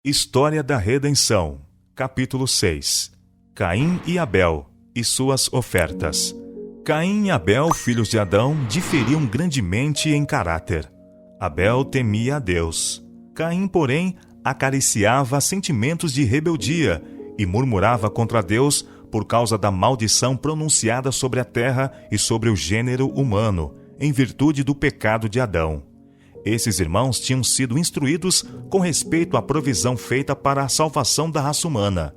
História da Redenção, capítulo 6. Caim e Abel e suas ofertas. Caim e Abel, filhos de Adão, diferiam grandemente em caráter. Abel temia a Deus. Caim, porém, acariciava sentimentos de rebeldia e murmurava contra Deus por causa da maldição pronunciada sobre a terra e sobre o gênero humano, em virtude do pecado de Adão. Esses irmãos tinham sido instruídos com respeito à provisão feita para a salvação da raça humana.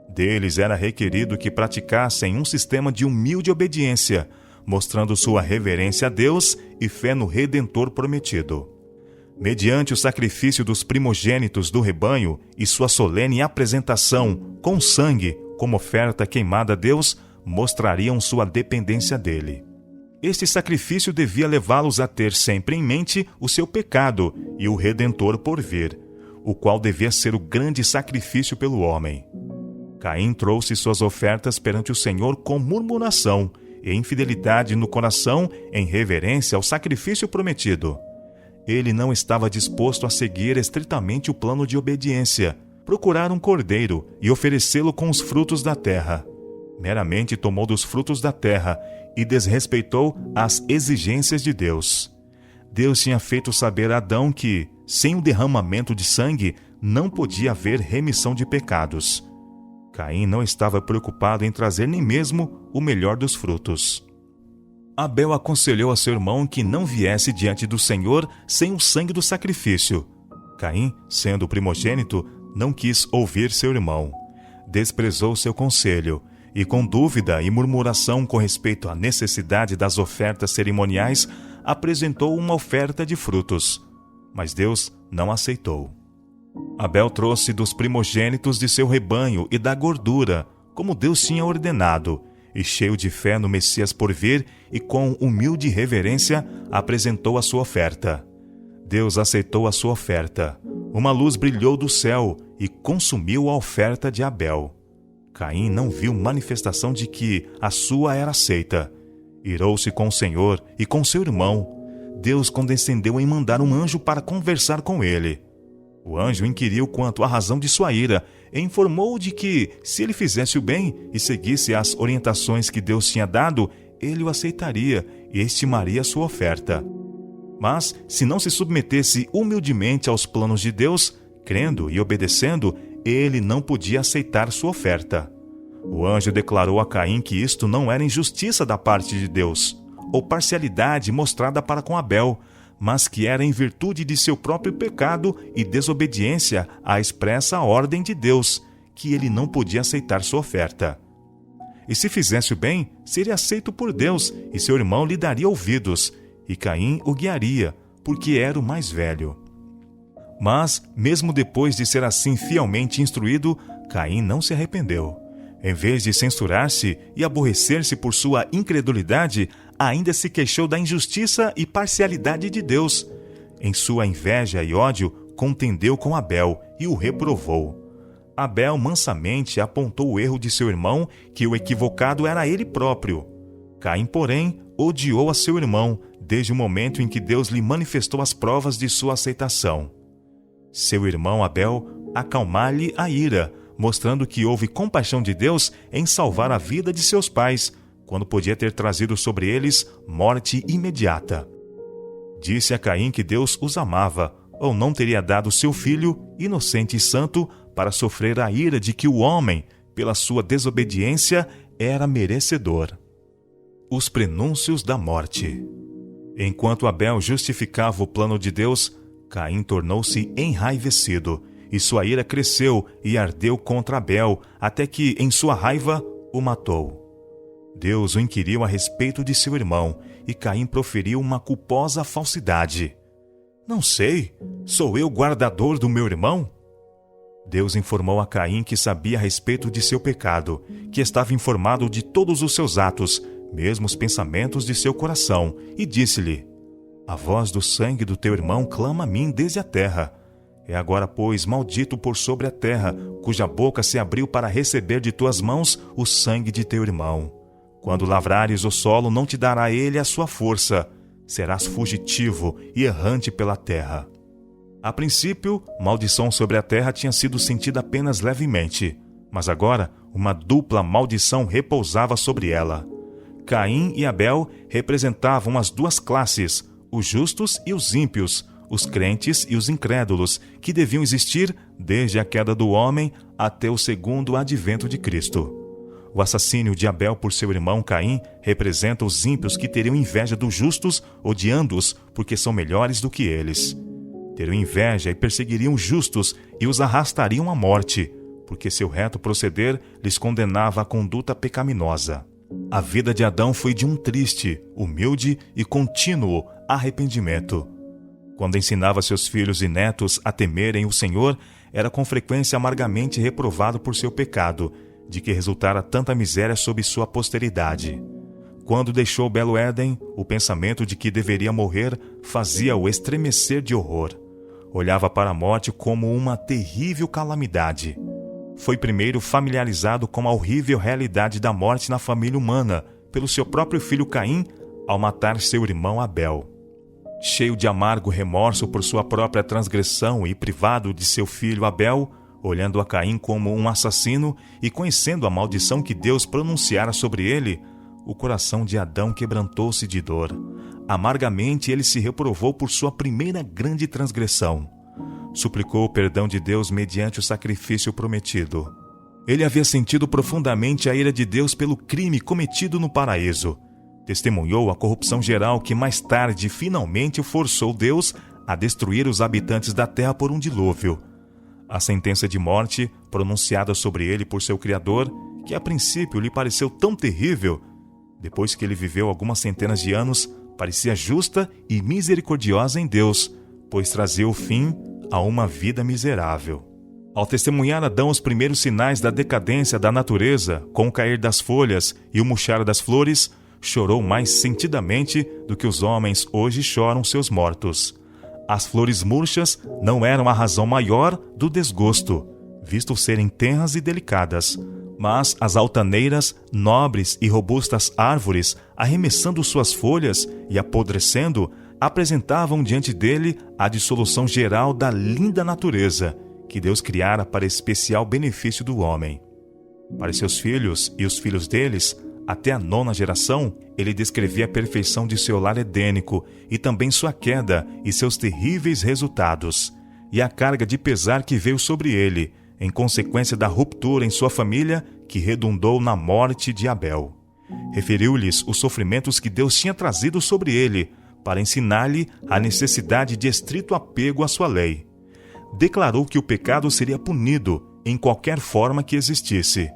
Deles era requerido que praticassem um sistema de humilde obediência, mostrando sua reverência a Deus e fé no Redentor prometido. Mediante o sacrifício dos primogênitos do rebanho e sua solene apresentação com sangue como oferta queimada a Deus, mostrariam sua dependência dele. Este sacrifício devia levá-los a ter sempre em mente o seu pecado e o Redentor por vir, o qual devia ser o grande sacrifício pelo homem. Caim trouxe suas ofertas perante o Senhor com murmuração e infidelidade no coração em reverência ao sacrifício prometido. Ele não estava disposto a seguir estritamente o plano de obediência, procurar um cordeiro e oferecê-lo com os frutos da terra. Meramente tomou dos frutos da terra e desrespeitou as exigências de Deus. Deus tinha feito saber a Adão que, sem o derramamento de sangue, não podia haver remissão de pecados. Caim não estava preocupado em trazer nem mesmo o melhor dos frutos. Abel aconselhou a seu irmão que não viesse diante do Senhor sem o sangue do sacrifício. Caim, sendo o primogênito, não quis ouvir seu irmão. Desprezou seu conselho e, com dúvida e murmuração com respeito à necessidade das ofertas cerimoniais, apresentou uma oferta de frutos. Mas Deus não aceitou. Abel trouxe dos primogênitos de seu rebanho e da gordura, como Deus tinha ordenado, e cheio de fé no Messias por vir e com humilde reverência, apresentou a sua oferta. Deus aceitou a sua oferta. Uma luz brilhou do céu e consumiu a oferta de Abel. Caim não viu manifestação de que a sua era aceita. Irou-se com o Senhor e com seu irmão. Deus condescendeu em mandar um anjo para conversar com ele. O anjo inquiriu quanto à razão de sua ira e informou-o de que, se ele fizesse o bem e seguisse as orientações que Deus tinha dado, ele o aceitaria e estimaria sua oferta. Mas, se não se submetesse humildemente aos planos de Deus, crendo e obedecendo, ele não podia aceitar sua oferta. O anjo declarou a Caim que isto não era injustiça da parte de Deus, ou parcialidade mostrada para com Abel, mas que era em virtude de seu próprio pecado e desobediência à expressa ordem de Deus, que ele não podia aceitar sua oferta. E se fizesse o bem, seria aceito por Deus, e seu irmão lhe daria ouvidos, e Caim o guiaria, porque era o mais velho. Mas, mesmo depois de ser assim fielmente instruído, Caim não se arrependeu. Em vez de censurar-se e aborrecer-se por sua incredulidade, ainda se queixou da injustiça e parcialidade de Deus. Em sua inveja e ódio, contendeu com Abel e o reprovou. Abel mansamente apontou o erro de seu irmão, que o equivocado era ele próprio. Caim, porém, odiou a seu irmão, desde o momento em que Deus lhe manifestou as provas de sua aceitação. Seu irmão Abel acalmar-lhe a ira, mostrando que houve compaixão de Deus em salvar a vida de seus pais, quando podia ter trazido sobre eles morte imediata. Disse a Caim que Deus os amava, ou não teria dado seu filho, inocente e santo, para sofrer a ira de que o homem, pela sua desobediência, era merecedor. Os prenúncios da morte. Enquanto Abel justificava o plano de Deus, Caim tornou-se enraivecido, e sua ira cresceu e ardeu contra Abel, até que, em sua raiva, o matou. Deus o inquiriu a respeito de seu irmão, e Caim proferiu uma culposa falsidade. Não sei, sou eu guardador do meu irmão? Deus informou a Caim que sabia a respeito de seu pecado, que estava informado de todos os seus atos, mesmo os pensamentos de seu coração, e disse-lhe: A voz do sangue do teu irmão clama a mim desde a terra. É agora, pois, maldito por sobre a terra, cuja boca se abriu para receber de tuas mãos o sangue de teu irmão. Quando lavrares o solo, não te dará ele a sua força. Serás fugitivo e errante pela terra. A princípio, maldição sobre a terra tinha sido sentida apenas levemente, mas agora uma dupla maldição repousava sobre ela. Caim e Abel representavam as duas classes, os justos e os ímpios, os crentes e os incrédulos, que deviam existir desde a queda do homem até o segundo advento de Cristo. O assassínio de Abel por seu irmão Caim representa os ímpios que teriam inveja dos justos, odiando-os porque são melhores do que eles. Teriam inveja e perseguiriam os justos e os arrastariam à morte, porque seu reto proceder lhes condenava a conduta pecaminosa. A vida de Adão foi de um triste, humilde e contínuo arrependimento. Quando ensinava seus filhos e netos a temerem o Senhor, era com frequência amargamente reprovado por seu pecado, de que resultara tanta miséria sobre sua posteridade. Quando deixou o belo Éden, o pensamento de que deveria morrer fazia-o estremecer de horror. Olhava para a morte como uma terrível calamidade. Foi primeiro familiarizado com a horrível realidade da morte na família humana, pelo seu próprio filho Caim, ao matar seu irmão Abel. Cheio de amargo remorso por sua própria transgressão e privado de seu filho Abel, olhando a Caim como um assassino e conhecendo a maldição que Deus pronunciara sobre ele, o coração de Adão quebrantou-se de dor. Amargamente ele se reprovou por sua primeira grande transgressão. Suplicou o perdão de Deus mediante o sacrifício prometido. Ele havia sentido profundamente a ira de Deus pelo crime cometido no paraíso. Testemunhou a corrupção geral que mais tarde finalmente forçou Deus a destruir os habitantes da terra por um dilúvio. A sentença de morte, pronunciada sobre ele por seu Criador, que a princípio lhe pareceu tão terrível, depois que ele viveu algumas centenas de anos, parecia justa e misericordiosa em Deus, pois trazia o fim a uma vida miserável. Ao testemunhar Adão os primeiros sinais da decadência da natureza, com o cair das folhas e o murchar das flores, chorou mais sentidamente do que os homens hoje choram seus mortos. As flores murchas não eram a razão maior do desgosto, visto serem tenras e delicadas, mas as altaneiras, nobres e robustas árvores, arremessando suas folhas e apodrecendo, apresentavam diante dele a dissolução geral da linda natureza, que Deus criara para especial benefício do homem. Para seus filhos e os filhos deles, até a 9ª geração, ele descrevia a perfeição de seu lar edênico e também sua queda e seus terríveis resultados, e a carga de pesar que veio sobre ele, em consequência da ruptura em sua família que redundou na morte de Abel. Referiu-lhes os sofrimentos que Deus tinha trazido sobre ele, para ensinar-lhe a necessidade de estrito apego à sua lei. Declarou que o pecado seria punido em qualquer forma que existisse.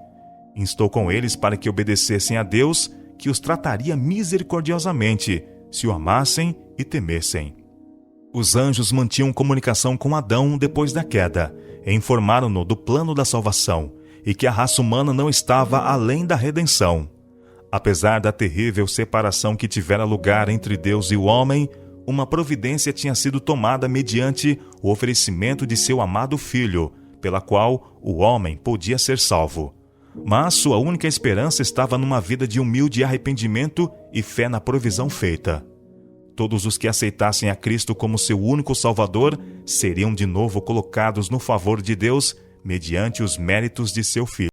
Instou com eles para que obedecessem a Deus, que os trataria misericordiosamente, se o amassem e temessem. Os anjos mantinham comunicação com Adão depois da queda, e informaram-no do plano da salvação, e que a raça humana não estava além da redenção. Apesar da terrível separação que tivera lugar entre Deus e o homem, uma providência tinha sido tomada mediante o oferecimento de seu amado Filho, pela qual o homem podia ser salvo. Mas sua única esperança estava numa vida de humilde arrependimento e fé na provisão feita. Todos os que aceitassem a Cristo como seu único Salvador seriam de novo colocados no favor de Deus mediante os méritos de seu Filho.